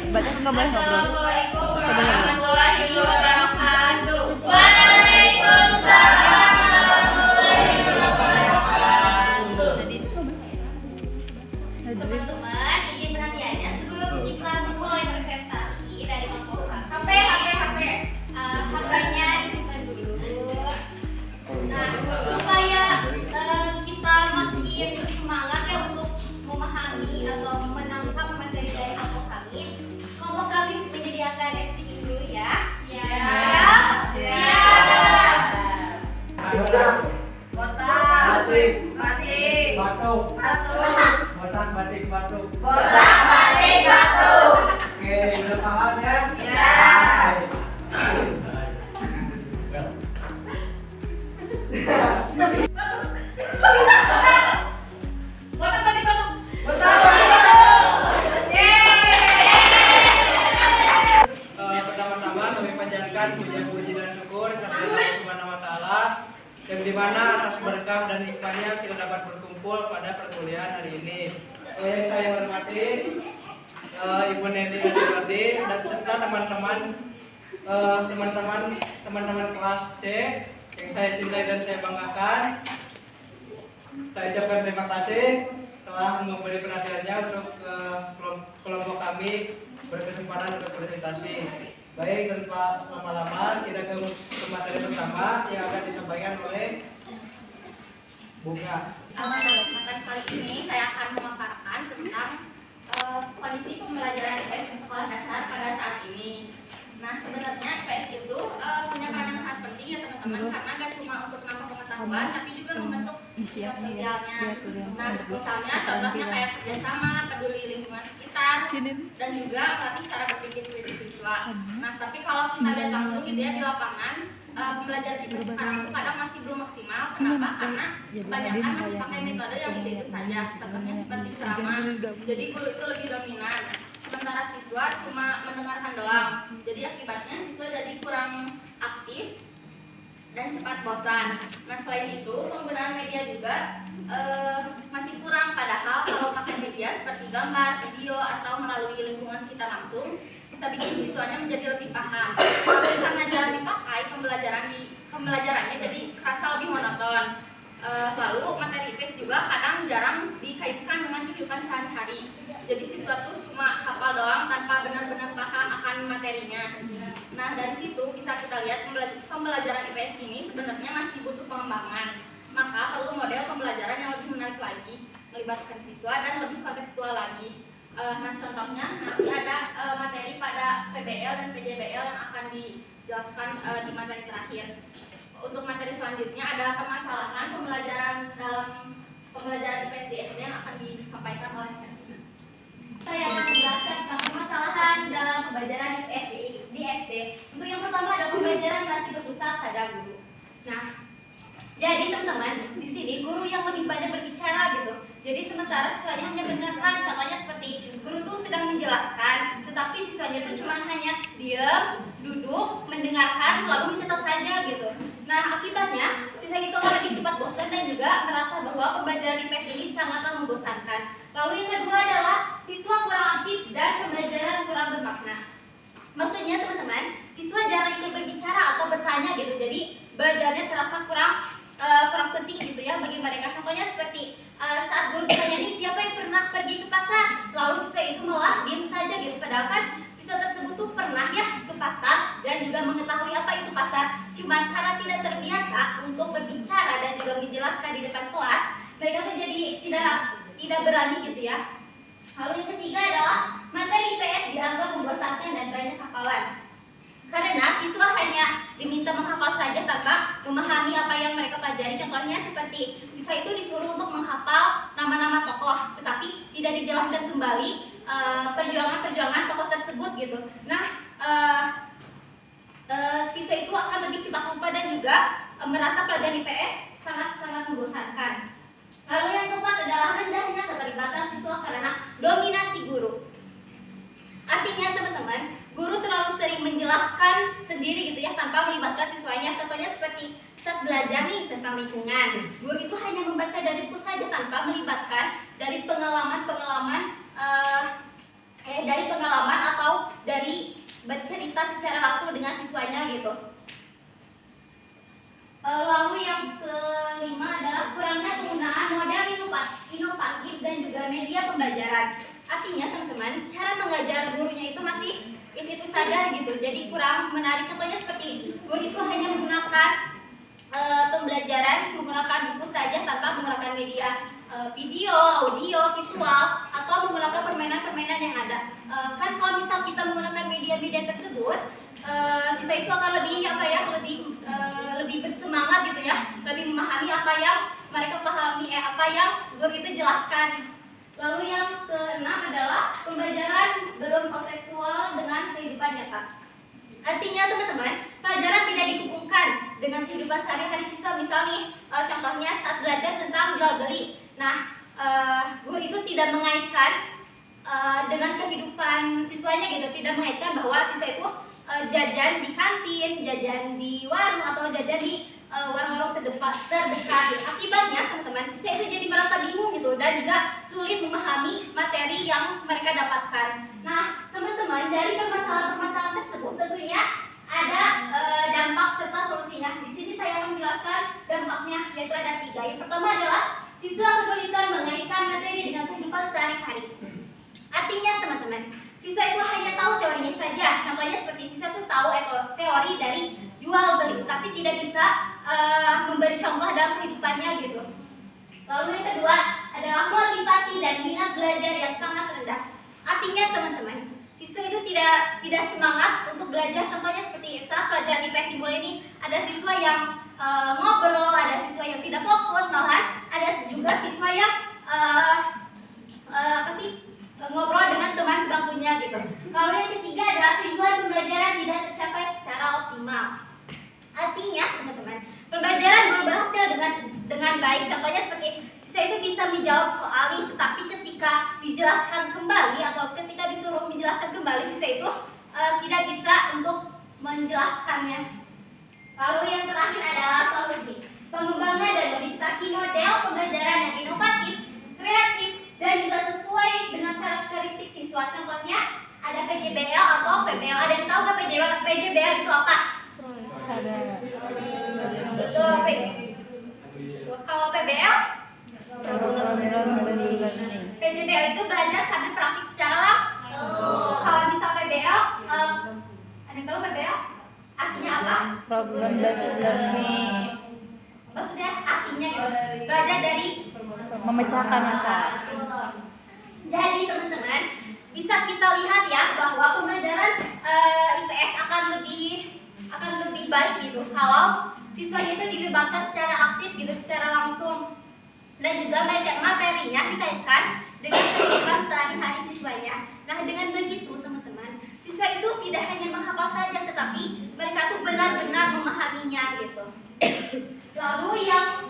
Baca nggak boleh ngobrol. Assalamualaikum warahmatullahi wabarakatuh. Waalaikumsalam warahmatullahi wabarakatuh. Teman-teman, izin perhatiannya sebelum kita memulai presentasi dari kelompok HP. HP-nya disimpan dulu. Nah, supaya kita makin bersemangat ya untuk memahami atau menangkap materi dari kelompok kami menyediakan speaking dulu ya. Ya. Botak, batik, batuk. Botak, batik, batuk. Oke, udah paham ya? Ya. Pertama-tama kami panjatkan puji dan syukur kepada Allah Subhanahu wa Ta'ala, yang dimana atas berkah dan hikmahnya kita dapat berkumpul pada perkuliahan hari ini. Yang saya hormati Ibu Neni Sudarti dan serta teman-teman kelas C yang saya cintai dan saya banggakan. Saya ucapkan terima kasih telah memberi perhatiannya untuk kelompok kami berkesempatan untuk presentasi. Baik, tanpa lama-lama kita ke materi pertama yang akan disampaikan oleh Bunga. Kesempatan kali ini saya akan memaparkan tentang kondisi pembelajaran IPS di sekolah dasar pada saat ini. Nah, sebenarnya IPS itu punya peran yang sangat penting ya teman-teman, karena gak cuma untuk menambah pengetahuan, tapi juga membentuk sikap sosialnya. Nah, misalnya contohnya kayak kerjasama, peduli lingkungan sekitar, dan juga melatih cara berpikir kritis siswa. Nah, tapi kalau kita lihat langsung gitu ya di lapangan, pembelajaran IPS sekarang itu kadang masih belum maksimal. Kenapa? Karena kebanyakan masih pakai metode yang itu saja. Contohnya seperti ceramah. Jadi guru itu lebih dominan, sementara siswa cuma mendengarkan doang. Jadi akibatnya siswa jadi kurang aktif dan cepat bosan. Nah, selain itu penggunaan media juga masih kurang. Padahal kalau pakai media seperti gambar, video, atau melalui lingkungan sekitar langsung bisa bikin siswanya menjadi lebih paham. Tapi karena jarang dipakai, pembelajarannya jadi kerasa lebih monoton. Lalu materi IPS juga kadang jarang dikaitkan dengan kehidupan sehari-hari. Jadi siswa tuh cuma hafal doang tanpa benar-benar paham akan materinya. Nah, dari situ bisa kita lihat pembelajaran IPS ini sebenarnya masih butuh pengembangan. Maka perlu model pembelajaran yang lebih menarik lagi, melibatkan siswa dan lebih kontekstual lagi. Nah, contohnya nanti ada materi pada PBL dan PJBL yang akan dijelaskan di materi terakhir. Untuk materi selanjutnya ada permasalahan pembelajaran dalam pembelajaran IPS di SD yang akan disampaikan oleh Saya akan menjelaskan tentang permasalahan dalam pembelajaran IPS di SD. Untuk yang pertama ada pembelajaran masih berpusat pada guru. Nah, jadi teman-teman, di sini guru yang lebih banyak berbicara gitu. Jadi sementara siswanya hanya mendengarkan. Contohnya seperti guru tuh sedang menjelaskan, tetapi siswanya tuh cuma hanya diam, duduk, mendengarkan, lalu mencatat saja gitu. Nah, akibatnya siswa itu lagi cepat bosan dan juga merasa bahwa pembelajaran IPS ini sangatlah membosankan. Lalu yang kedua adalah siswa kurang aktif dan pembelajaran kurang bermakna. Maksudnya teman-teman, siswa jarang ikut berbicara atau bertanya gitu. Jadi belajarnya terasa kurang penting gitu ya bagi mereka. Contohnya seperti saat guru bertanya nih, siapa yang pernah pergi ke pasar? Lalu siswa itu malah diam saja gitu. Padahal kan siswa tersebut tuh pernah ya ke pasar dan juga mengetahui apa itu pasar. Cuman karena tidak terbiasa untuk berbicara dan juga menjelaskan di depan kelas, mereka tuh jadi tidak berani gitu ya. Lalu yang ketiga adalah materi IPS dianggap membosankan dan banyak hafalan. Karena siswa hanya diminta menghafal saja tanpa memahami apa yang mereka pelajari. Contohnya seperti siswa itu disuruh untuk menghafal nama-nama tokoh, tetapi tidak dijelaskan kembali perjuangan-perjuangan tokoh tersebut gitu. Nah, siswa itu akan lebih cepat lupa dan juga merasa pelajaran IPS sangat-sangat membosankan. Lalu yang keempat adalah rendahnya keterlibatan siswa karena dominasi guru. Artinya teman-teman, guru terlalu sering menjelaskan sendiri gitu ya tanpa melibatkan siswanya. Contohnya seperti saat belajar nih tentang lingkungan, guru itu hanya membaca dari buku saja tanpa melibatkan dari pengalaman atau berinteraksi secara langsung dengan siswanya gitu. Lalu yang kelima adalah kurangnya penggunaan model inovatif dan juga media pembelajaran. Artinya teman-teman, cara mengajar gurunya itu masih itu saja gitu. Jadi kurang menarik. Contohnya seperti guru itu hanya menggunakan pembelajaran menggunakan buku saja tanpa menggunakan media video, audio, visual, atau menggunakan permainan-permainan yang ada. Kan kalau misal kita menggunakan media-media tersebut, siswa itu akan lebih bersemangat gitu ya, lebih memahami apa yang mereka pahami, apa yang guru itu jelaskan. Lalu yang keenam adalah pembelajaran belum konseptual dengan kehidupan nyata. Artinya teman-teman, pelajaran tidak dihubungkan dengan kehidupan sehari-hari siswa. Misal nih, contohnya saat belajar tentang jual beli. Nah, guru itu tidak mengaitkan dengan kehidupan siswanya gitu, tidak mengaitkan bahwa siswa itu jajan di kantin, jajan di warung, atau jajan di warung-warung terdekat. Akibatnya teman-teman, siswa itu jadi merasa bingung gitu dan juga sulit memahami materi yang mereka dapatkan. Nah, teman-teman, dari permasalahan-permasalahan tersebut tentunya ada dampak serta solusinya. Di sini saya akan menjelaskan dampaknya, yaitu ada 3. Yang pertama adalah siswa kesulitan mengaitkan materi dengan kehidupan sehari-hari. Artinya teman-teman, siswa itu hanya tahu teorinya saja. Contohnya seperti siswa itu tahu teori dari jual beli, tapi tidak bisa memberi contoh dalam kehidupannya gitu. Lalu yang kedua adalah motivasi dan minat belajar yang sangat rendah. Artinya teman-teman, siswa itu tidak semangat untuk belajar. Contohnya seperti saat pelajaran IPS dimulai ini, ada siswa yang ngobrol, ada siswa yang tidak fokus, malahan ada juga siswa yang ngobrol dengan teman sebangkunya gitu. Lalu yang ketiga adalah tujuan pembelajaran tidak tercapai secara optimal. Artinya teman-teman, pembelajaran belum berhasil dengan baik. Contohnya seperti siswa itu bisa menjawab soal ini, tetapi ketika dijelaskan kembali atau ketika disuruh menjelaskan kembali, siswa itu tidak bisa untuk menjelaskannya. Lalu yang terakhir adalah solusi. Pengembangan dan modifikasi model pembelajaran yang inovatif, kreatif, dan juga sesuai dengan karakteristik siswa. Contohnya ada PJBL atau PBL. Ada yang tahu nggak PJBL itu apa? Betul. Kalau PBL? PJBL itu belajar sambil praktik secara langsung. Kalau misal PBL, ada yang tahu PBL? Artinya apa? Problem based learning. Maksudnya artinya gitu, belajar dari Memecahkan masalah. Jadi teman-teman, bisa kita lihat ya bahwa pembelajaran IPS akan lebih baik gitu kalau siswanya itu dilibatkan secara aktif gitu, secara langsung, dan juga materinya dikaitkan dengan kehidupan sehari-hari siswanya. Nah, dengan begitu teman-teman, siswa itu tidak hanya menghafal saja, tetapi mereka tuh benar-benar memahaminya gitu. Lalu yang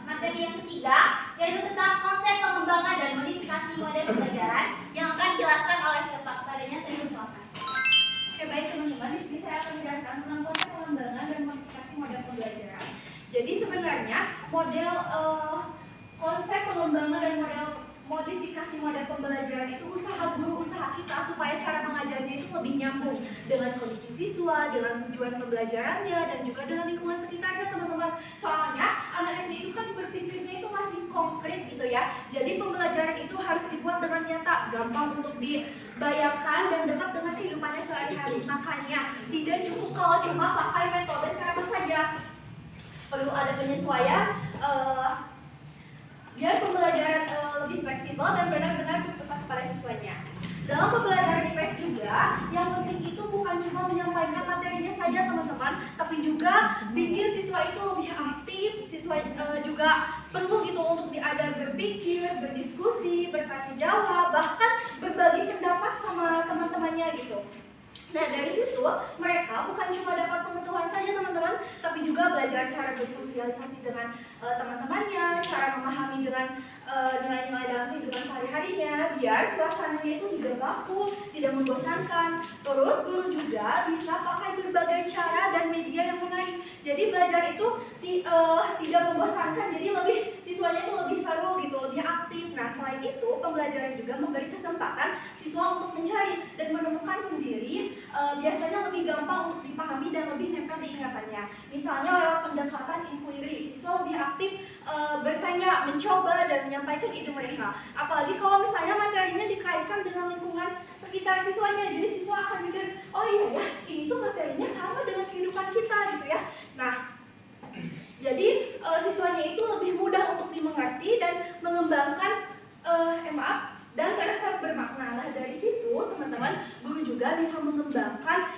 materi yang ketiga yaitu tentang konsep pengembangan dan modifikasi model pembelajaran yang akan dijelaskan oleh Pak. Padanya saya persilakan. Oke, baik teman-teman, di sini saya akan menjelaskan tentang konsep pengembangan dan modifikasi model pembelajaran. Jadi sebenarnya konsep pengembangan dan modifikasi model pembelajaran itu usaha kita supaya cara mengajarnya itu lebih nyambung dengan kondisi siswa, dengan tujuan pembelajarannya, dan juga dengan lingkungan sekitarnya teman-teman. Soalnya anak SD itu kan berpikirnya itu masih konkret gitu ya. Jadi pembelajaran itu harus dibuat dengan nyata, gampang untuk dibayangkan dan dekat dengan kehidupannya sehari-hari. Makanya tidak cukup kalau cuma pakai metode ceramah saja. Perlu ada penyesuaian biar pembelajaran lebih fleksibel dan benar-benar berpesan kepada siswanya. Dalam pembelajaran IPS juga, yang penting itu bukan cuma menyampaikan materinya saja teman-teman, tapi juga bikin siswa itu lebih aktif. Siswa juga perlu gitu untuk diajar berpikir, berdiskusi, bertanya jawab, bahkan berbagi pendapat sama teman-temannya gitu. Nah, dari situ mereka bukan cuma dapat pengetahuan saja teman-teman, tapi juga belajar cara bersosialisasi dengan teman-temannya, cara memahami dengan nilai-nilai dalam kehidupan sehari-harinya, biar suasananya itu tidak baku, tidak membosankan. Terus guru juga bisa pakai berbagai cara dan media yang menarik. Jadi belajar itu tidak membosankan, jadi siswanya itu lebih seru gitu, lebih aktif. Nah, selain itu pembelajaran juga memberi kesempatan siswa untuk mencari dan menemukan sendiri biasanya lebih gampang untuk dipahami dan lebih nempel di ingatannya. Misalnya lewat pendekatan inquiry, siswa lebih aktif bertanya, mencoba, dan menyampaikan ide mereka. Apalagi kalau misalnya materinya dikaitkan dengan lingkungan sekitar siswanya, jadi siswa akan mikir, oh iya ya, ini tuh materinya sama dengan kehidupan kita gitu ya. Nah, jadi siswanya itu lebih mudah untuk dimengerti dan mengembangkan dan terasa bermakna. Nah, dari situ teman-teman, guru juga bisa mengembangkan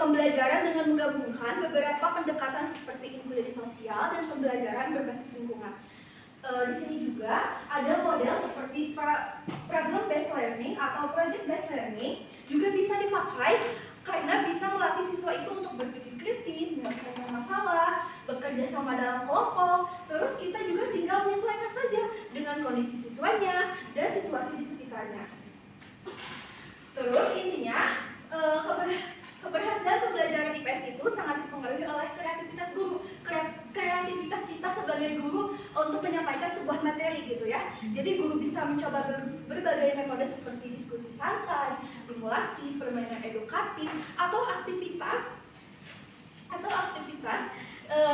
pembelajaran dengan menggabungkan beberapa pendekatan seperti inklusi sosial dan pembelajaran berbasis lingkungan. Di sini juga ada model seperti problem based learning atau project based learning juga bisa dipakai karena bisa melatih siswa itu untuk berpikir kritis, menyelesaikan masalah, bekerja sama dalam kelompok. Terus kita juga tinggal menyesuaikan saja dengan kondisi siswanya dan situasi di sekitarnya. Terus intinya keberhasilan pembelajaran IPS itu sangat dipengaruhi oleh kreativitas guru, kreativitas kita sebagai guru untuk menyampaikan sebuah materi gitu ya. Jadi guru bisa mencoba berbagai metode seperti diskusi santai, simulasi, permainan edukatif, atau aktivitas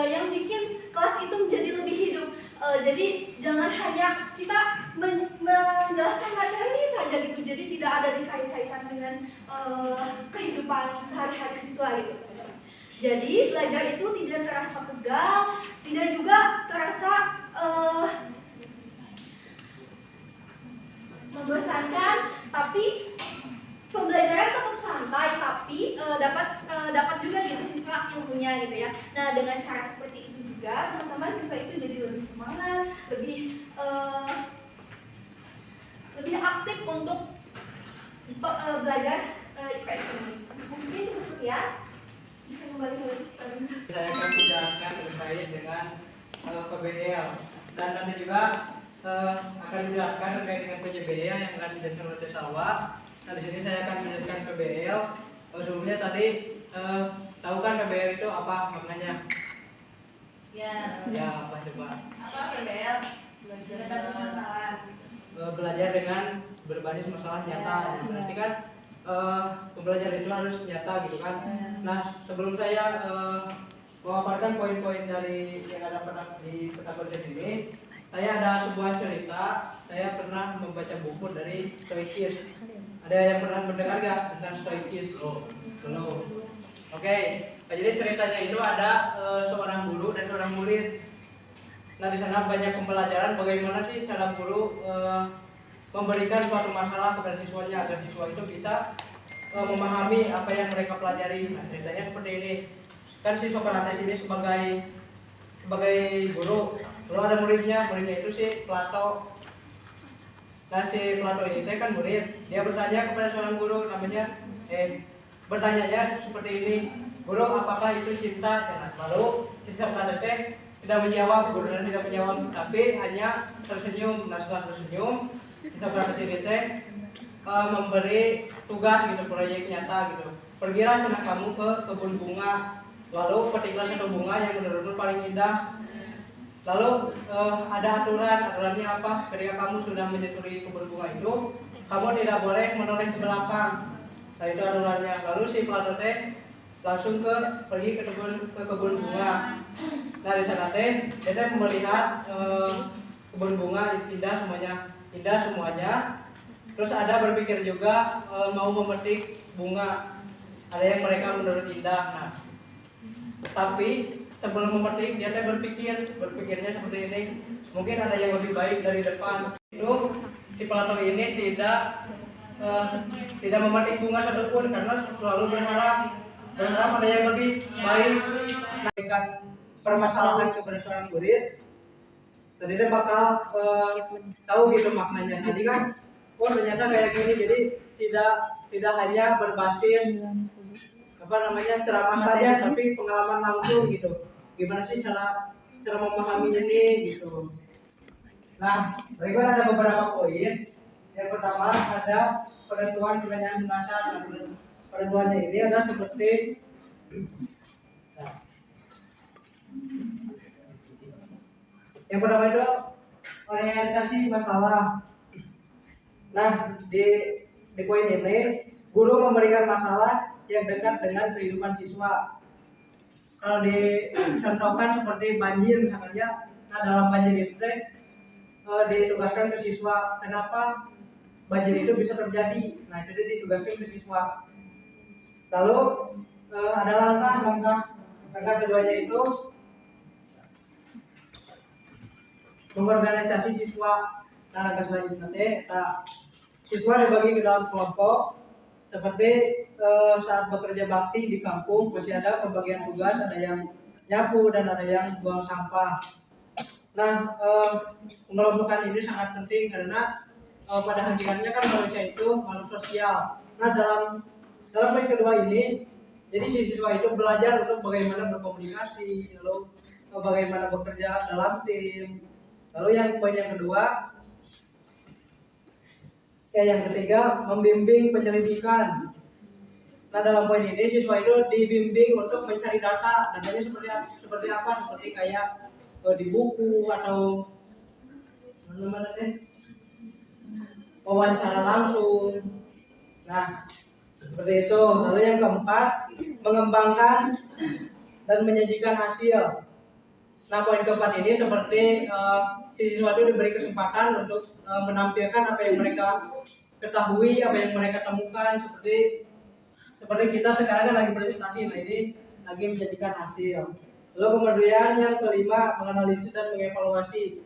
yang bikin kelas itu menjadi lebih hidup. Jadi jangan hanya kita menjelaskan materi saja gitu, jadi tidak ada dikait-kaitan dengan kehidupan sehari-hari siswa gitu. Jadi belajar itu tidak terasa pegal, tidak juga terasa membosankan, tapi pembelajaran tetap santai, tapi dapat juga gitu siswa ilmunya gitu ya. Nah, dengan cara seperti itu juga teman-teman siswa itu jadi lebih semangat, lebih aktif untuk belajar IPS ini. Mungkin cukup sekian. Bisa kembali lagi. Saya akan menjelaskan terkait dengan PBL dan nanti juga akan menjelaskan terkait dengan PJBL yang akan dijelaskan oleh Desawa. Nah, di sini saya akan menjelaskan PBL. Sebelumnya tadi tahu kan PBL itu apa maknanya? Ya. Ya, apa coba? Apa PBL? Belajar dengan berbasis masalah nyata. Berarti kan pembelajaran itu harus nyata gitu kan. Nah, sebelum saya memaparkan poin-poin dari yang ada di peta konsep ini, saya ada sebuah cerita. Saya pernah membaca buku dari Stoikis. Ada yang pernah mendengar nggak tentang Stoikis? Belum. Oke. Jadi ceritanya itu ada seorang guru dan seorang murid. Nah, di sana banyak pembelajaran bagaimana sih cara guru memberikan suatu masalah kepada siswanya agar siswa itu bisa memahami apa yang mereka pelajari. Nah, ceritanya seperti ini. Kan si Sokrates ini sebagai guru, lalu ada muridnya itu si Plato. Nah, si Plato ini kan murid, dia bertanya kepada seorang guru namanya bertanya seperti ini, guru apakah itu cinta? Nah, lalu si Sokrates tidak menjawab, guru tidak menjawab, tapi hanya tersenyum. Nah, setelah tersenyum, si Sokrates ini memberi tugas gitu, proyek nyata gitu. Pergilah sana kamu ke kebun bunga, lalu petiklah satu bunga yang menurutmu paling indah. Lalu ada aturannya apa? Ketika kamu sudah menyusuri kebun bunga itu, kamu tidak boleh menoleh ke belakang. Nah, itu aturannya. Lalu si Plato langsung pergi ke kebun bunga. Nah, di sana dia melihat kebun bunga indah semuanya. Terus ada berpikir juga mau memetik bunga. Ada yang mereka menurut indah. Nah, tapi sebelum memetik dia berpikirnya seperti ini. Mungkin ada yang lebih baik dari depan. Itu si Plato ini tidak memetik bunga satupun karena selalu berharap ada yang lebih baik. Nah, permasalahan kepada seorang murid, jadi dia bakal tahu gitu maknanya. Jadi kan, oh ternyata kayak gini. Jadi tidak hanya berbasis ceramah saja, tapi pengalaman langsung gitu. Gimana sih cara memahami ini gitu. Nah, berikut ada beberapa poin. Yang pertama ada penentuan kemenangan dasar. Penentuannya ini ada seperti yang pertama itu orientasi masalah. Nah, di poin ini guru memberikan masalah yang dekat dengan kehidupan siswa. Kalau dicontohkan seperti banjir misalnya, nah dalam banjir itu ditugaskan ke siswa kenapa banjir itu bisa terjadi. Nah itu ditugaskan ke siswa. Lalu ada langkah keduanya itu mengorganisasi siswa. Nah langkah selanjutnya siswa dibagi ke dalam kelompok seperti saat bekerja bakti di kampung pasti ada pembagian tugas, ada yang nyapu dan ada yang buang sampah. Nah pengelompokan ini sangat penting karena pada hakikatnya kan manusia itu makhluk sosial. Nah dalam poin kedua ini, jadi si siswa itu belajar untuk bagaimana berkomunikasi, lalu bagaimana bekerja dalam tim. Lalu poin yang kedua, yang ketiga membimbing penyelidikan. Nah dalam poin ini siswa itu dibimbing untuk mencari data. Datanya seperti apa? Seperti kayak di buku atau wawancara langsung. Nah seperti itu. Lalu yang keempat, mengembangkan dan menyajikan hasil. Nah poin keempat ini seperti siswa itu diberi kesempatan untuk menampilkan apa yang mereka ketahui, apa yang mereka temukan, seperti kita sekarang kan lagi presentasi. Nah ini lagi menjadikan hasil. Lalu kemudian yang kelima, menganalisis dan mengevaluasi.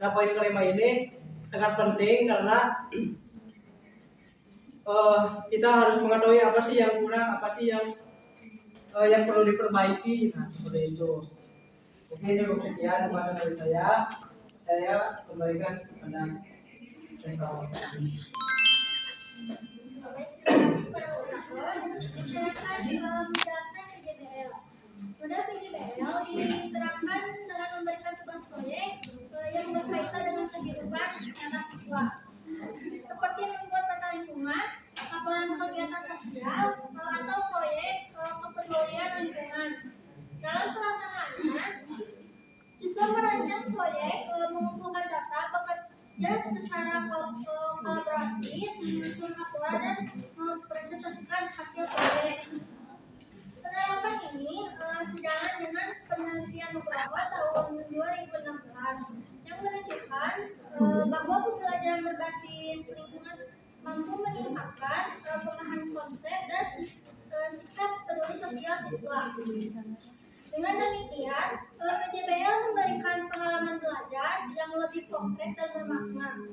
Nah poin kelima ini sangat penting karena kita harus mengetahui apa sih yang kurang, apa sih yang perlu diperbaiki. Nah seperti itu. Oke, cukup sekian pembahasan dari saya. Saya kembalikan kepada Renal. Model PJBL diterapkan dengan memberikan tugas proyek yang berkaitan dengan kehidupan anak siswa, seperti membuat peta lingkungan, laporan kegiatan sosial, atau proyek kepedulian lingkungan. Dalam pelaksanaannya, siswa merancang proyek, mengumpulkan data, bekerja secara kolaboratif, menyusun laporan dan mempresentasikan hasil proyek. Penerapan ini sejalan dengan penelitian Nugroho tahun 2016 yang menunjukkan bahwa pembelajaran berbasis lingkungan mampu meningkatkan pemahaman konsep dan sikap peduli sosial siswa. Dengan demikian, PJBL memberikan pengalaman belajar yang lebih konkret dan bermakna.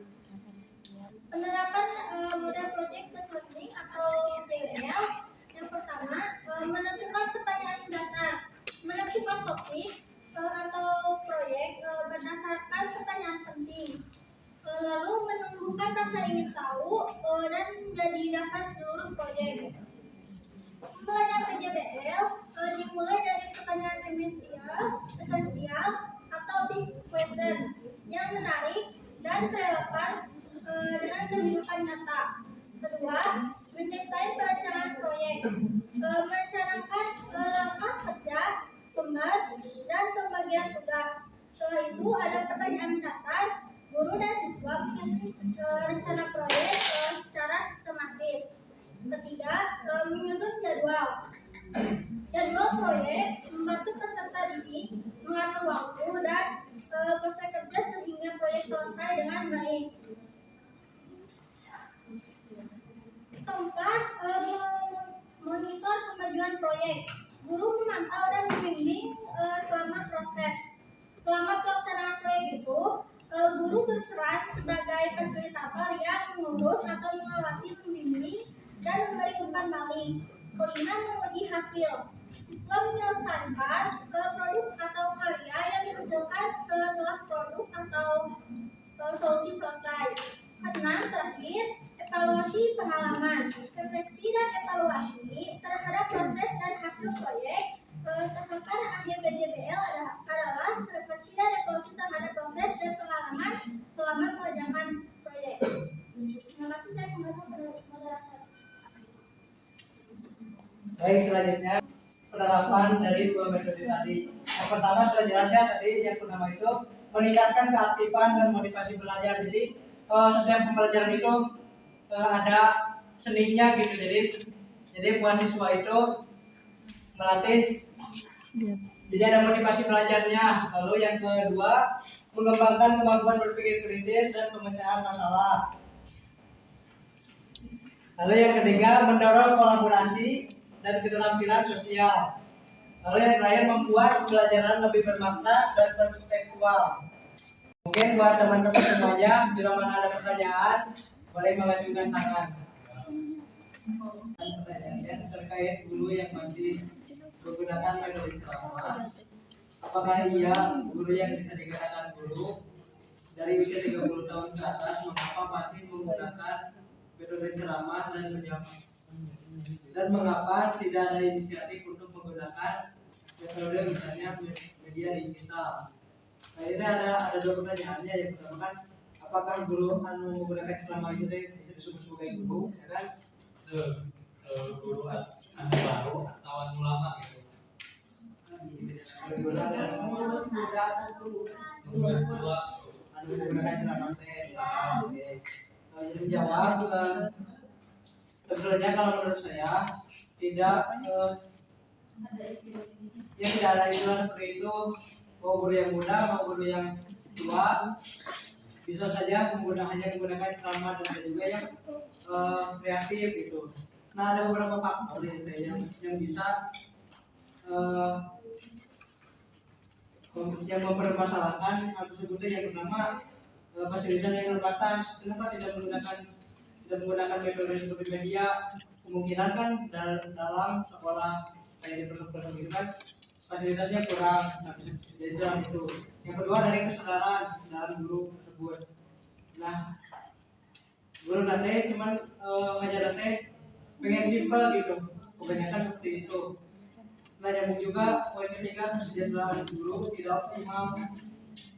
Penerapan model project based learning atau PJBL yang pertama, menentukan pertanyaan dasar, menentukan topik atau proyek berdasarkan pertanyaan penting, lalu menumbuhkan rasa ingin tahu dan menjadi dasar seluruh proyek. Pembelajaran PJBL dimulai dari pertanyaan esensial atau big question yang menarik dan relevan dengan kehidupan nyata. Kedua, mendesain perencanaan proyek, merencanakan langkah kerja, sumber, dan pembagian tugas. Setelah itu ada pertanyaan dasar, guru dan siswa menyusun rencana proyek secara sistematis. Ketiga, menyusun jadwal. Jadwal proyek membantu peserta didik mengatur waktu dan proses kerja sehingga proyek selesai dengan baik. Keempat, monitor kemajuan proyek. Guru memantau dan membimbing selama proses. Selama pelaksanaan proyek itu, guru berperan sebagai fasilitator yang mengurus atau mengawasi, membimbing, dan memberi umpan balik. Kelima, menguji hasil. Siswa menyelesaikan produk atau karya yang dihasilkan setelah produk atau solusi selesai. Keenam, terakhir, evaluasi pengalaman. Refleksi dan evaluasi terhadap proses dan hasil proyek. Tahapan akhir PJBL adalah refleksi dan evaluasi terhadap proses dan pengalaman selama mengerjakan proyek. Terima kasih, saya kembali ke moderator. Baik, selanjutnya penerapan dari dua metode tadi. Yang pertama sudah jelas ya tadi, yang pertama itu meningkatkan keaktifan dan motivasi belajar. Jadi setiap pembelajaran itu ada seninya gitu. Jadi buat siswa itu melatih, jadi ada motivasi belajarnya. Lalu yang kedua, mengembangkan kemampuan berpikir kritis dan pemecahan masalah. Lalu yang ketiga, mendorong kolaborasi dan keterampilan sosial. Lalu yang terakhir, membuat pembelajaran lebih bermakna dan kontekstual. Mungkin buat teman-teman semuanya, bila mana ada pertanyaan, boleh mengajukan tangan. Pertanyaan terkait guru yang masih menggunakan metode ceramah, apakah iya guru yang bisa dikatakan guru dari usia 30 tahun ke atas, mengapa masih menggunakan metode ceramah dan mengapa tidak ada inisiatif untuk menggunakan metode misalnya media digital? Nah, ini ada dua pertanyaannya. Yang pertama kan, apakah guru menggunakan ceramah itu bisa disebut sebagai guru, ya kan? Guru anu baru atau anu lama gitu. Guru menggunakan ceramah teh. Jadi menjawab, sebetulnya kalau menurut saya tidak tidak ada istilah seperti itu. Mau guru yang muda, mau guru yang tua, bisa saja hanya menggunakan ceramah, dan juga yang kreatif gitu. Nah, ada beberapa faktor yang bisa yang mempermasalahkan hal tersebut. Yang pertama, fasilitas yang terbatas. Kenapa tidak menggunakan metode seperti media? Kemungkinan kan dalam sekolah kayak di pondok gitu kan, fasilitasnya kurang. Jadi dalam itu. Yang kedua, dari kesadaran dalam guru tersebut. Nah, guru nanti cuman ngajar nanti pengen simpel gitu, kebanyakan seperti itu. Nah, nyambung juga poin ketiga, kesejahteraan guru tidak optimal.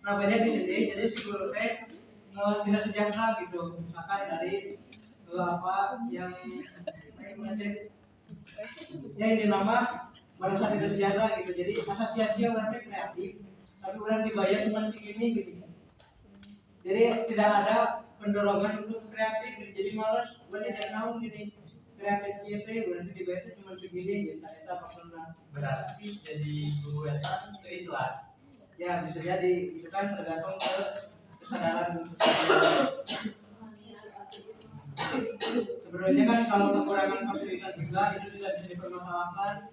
Nah, banyak di sini, jadi si guru tidak sejahtera gitu. Misalkan dari apa yang ini nama merasa tidak sejahtera gitu. Jadi masa sia-sia orang kreatif, tapi orang dibayar cuma segini gitu. Jadi tidak ada pendorongan untuk kreatif gitu. Jadi malas, gue tidak tahu gini kreatif kita, berarti dibayar cuma segini gitu. Kita pernah Berarti jadi guru yang itu ikhlas. ya, bisa jadi itu kan tergantung ke kesadaran. Sebenarnya kan kalau kekurangan fasilitas juga itu tidak bisa dipermasalahkan.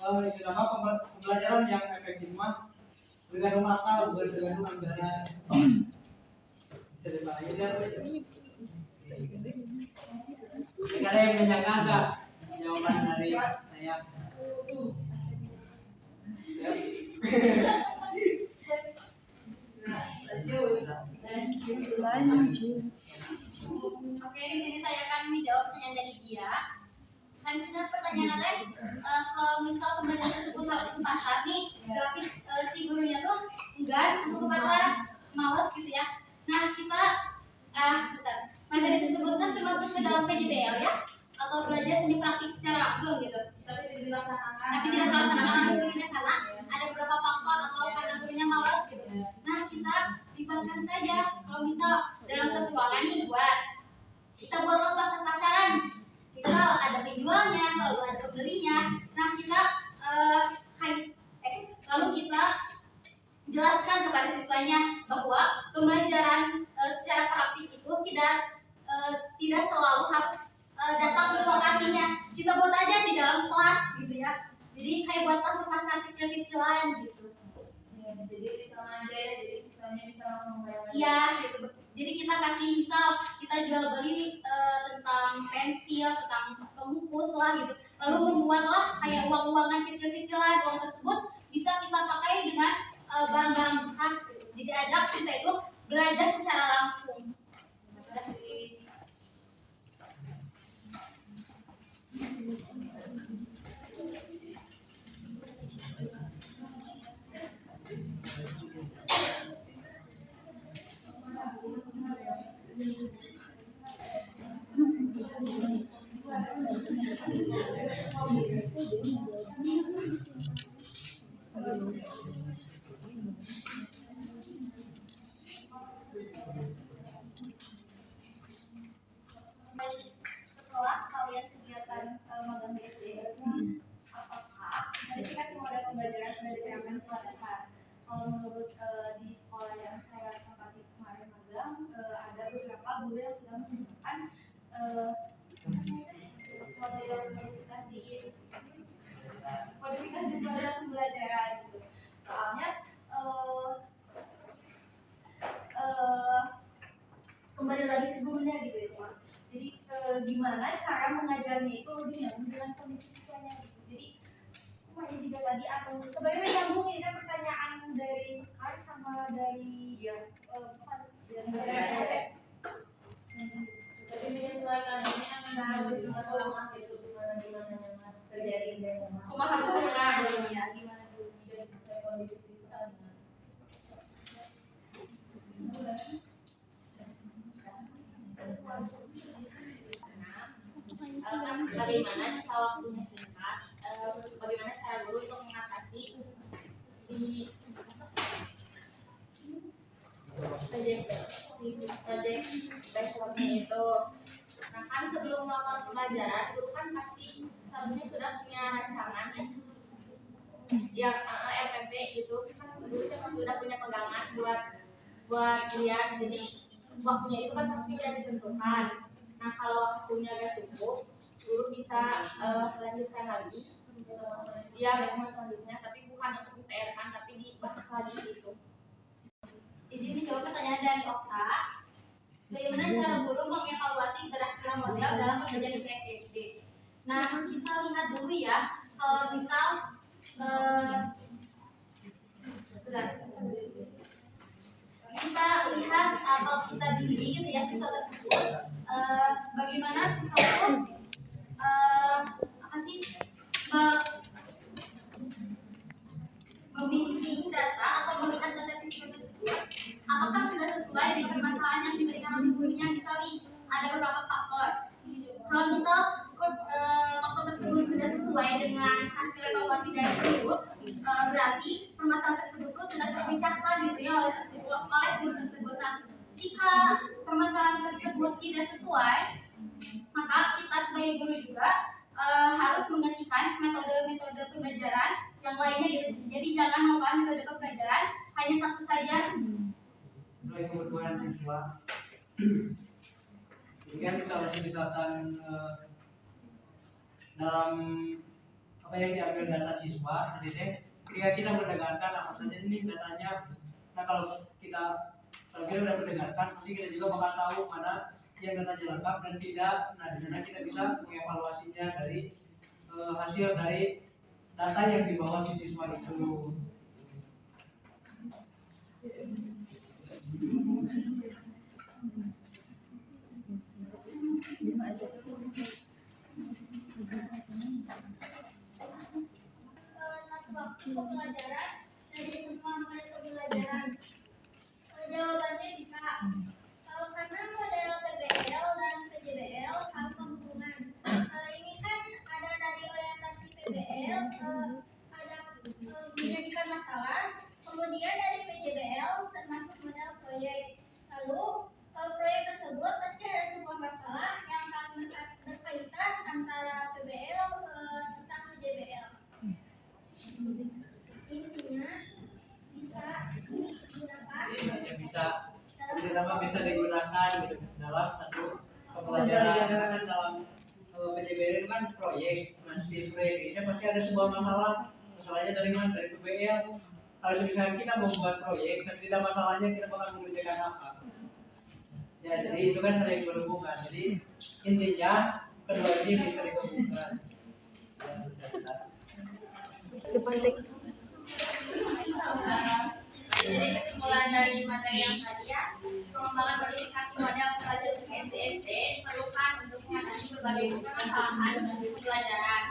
Pembelajaran yang efektif mah tergantung akal, bukan tergantung anggaran. Bisa dipahami kan? Ada yang menyangka enggak jawaban dari saya? Oke, di sini saya akan menjawab pertanyaan dari dia. Kan cina pertanyaannya, kalau misal pembelajaran tersebut harus ke pasar nih, tapi si gurunya tuh enggak untuk ke pasar, malas gitu ya. Nah, kita materi tersebut kan termasuk ke dalam PJBL ya, atau belajar seni praktik secara langsung gitu. Tapi tidak dilaksanakan gurunya karena ada beberapa faktor atau karena gurunya malas gitu. Nah, kita libatkan saja kalau misal dalam satu ruangan nih kita buat pasar-pasaran. Misal ada penjualnya, lalu ada pembelinya. Nah, kita lalu kita jelaskan kepada siswanya bahwa pembelajaran secara praktik itu tidak selalu harus datang ke lokasinya. Kita buat aja di dalam kelas gitu ya. Jadi kayak buat pasar-pasar kecil-kecilan gitu. Ya, jadi bisa aja ya, jadi siswanya bisa langsung membayar. Iya, gitu. Jadi kita kasih misal kita jual beli tentang pensil, tentang pengukus lah gitu. Lalu membuatlah kayak uang-uangan kecil-kecilan. Uang tersebut bisa kita pakai dengan barang-barang bekas gitu. Jadi ajak siswa itu belajar secara langsung. Setelah modifikasi pada pembelajaran gitu. Soalnya kembali lagi ke gurunya gitu ya teman. Jadi gimana cara mengajarnya itu lebih nyambung dengan kondisi siswanya gitu. Jadi makanya juga tadi aku sebenarnya nyambung ini kan pertanyaan dari Sekar sama dari Jadi menyesuaikan ini yang gimana lama gitu, gimana terjadi. Kumaha dulu ya, gimana dulu biar sesuai kondisi siswanya. Bagaimana jika waktunya singkat, bagaimana cara guru untuk mengatasi di proyek besoknya itu. Nah kan sebelum melakukan pelajaran, guru kan pasti seharusnya sudah punya rancangan yang RPP gitu, kan guru sudah punya pegangan buat lihat, jadi waktunya itu kan pasti sudah ditentukan. Nah kalau waktunya gak cukup, guru bisa lanjutkan lagi ya selanjutnya, tapi bukan untuk IPR kan, tapi dibahas lagi gitu. Jadi ini jawab pertanyaan dari Okta. Bagaimana cara guru mengevaluasi keberhasilan model dalam pembelajaran di SD? Nah, kita lihat dulu ya. Kalau misal kita lihat atau kita bimbing gitu ya siswa tersebut, bagaimana siswa itu apa sih membimbing data atau melihat data siswa tersebut, apakah sudah sesuai dengan permasalahan yang diberikan oleh gurunya. Misalnya ada beberapa faktor. Kalau misal faktor tersebut sudah sesuai dengan hasil evaluasi dari guru, berarti permasalahan tersebut pun sudah terpecahkan gitu ya oleh guru tersebut. Nah, jika permasalahan tersebut tidak sesuai, maka kita sebagai guru juga harus menggantikan metode pembelajaran yang lainnya gitu. Jadi jangan mengubah metode pembelajaran hanya satu saja sesuai kebutuhan siswa. Jadi kan misalkan dalam apa yang diambil data siswa, jadi ketika kita mendengarkan apa saja ini datanya. Nah kalau kita sudah mendengarkan, pasti kita juga bakal tahu mana yang datanya lengkap dan tidak. Nah di sana kita bisa mengevaluasinya dari hasil dari data yang dibawa si siswa itu. satu waktu pembelajaran dari semua model pembelajaran. Jawabannya bisa. Karena model PBL dan PJBL saling berhubungan. Ini kan ada dari orientasi PBL, ada menjadikan masalah, kemudian dari PJBL termasuk model proyek. Lalu proyek tersebut pasti ada sebuah masalah yang saling berkaitan antara PBL serta PJBL. Intinya bisa digunakan. Yang bisa digunakan gitu dalam satu pembelajaran. Karena kan dalam PJBL itu kan proyek, masih proyek ini pasti ada sebuah masalahnya dari mana, dari PBL. Kalau misalnya kita membuat proyek dan tidak masalahnya, kita bakal mengerjakan apa? Ya jadi itu kan saling berhubungan. Jadi intinya kedua ini bisa digabungkan. Jadi kesimpulan dari materi yang tadi ya, pengembangan modifikasi model pembelajaran SD diperlukan untuk mengatasi berbagai permasalahan pembelajaran.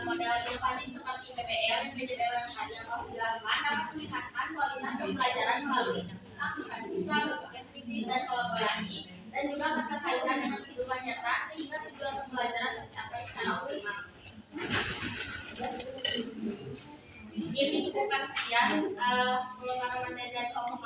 Model inovasi seperti PBL dan PJBL yang tadi yang telah dijelaskan dapat meningkatkan kualitas pembelajaran melalui aplikasi siswa berpikir kritis dan kolaborasi, dan juga berkaitan dengan kehidupan nyata sehingga tujuan pembelajaran tercapai secara optimal. Ini cukupkan sekian pengembangan materi dari Om.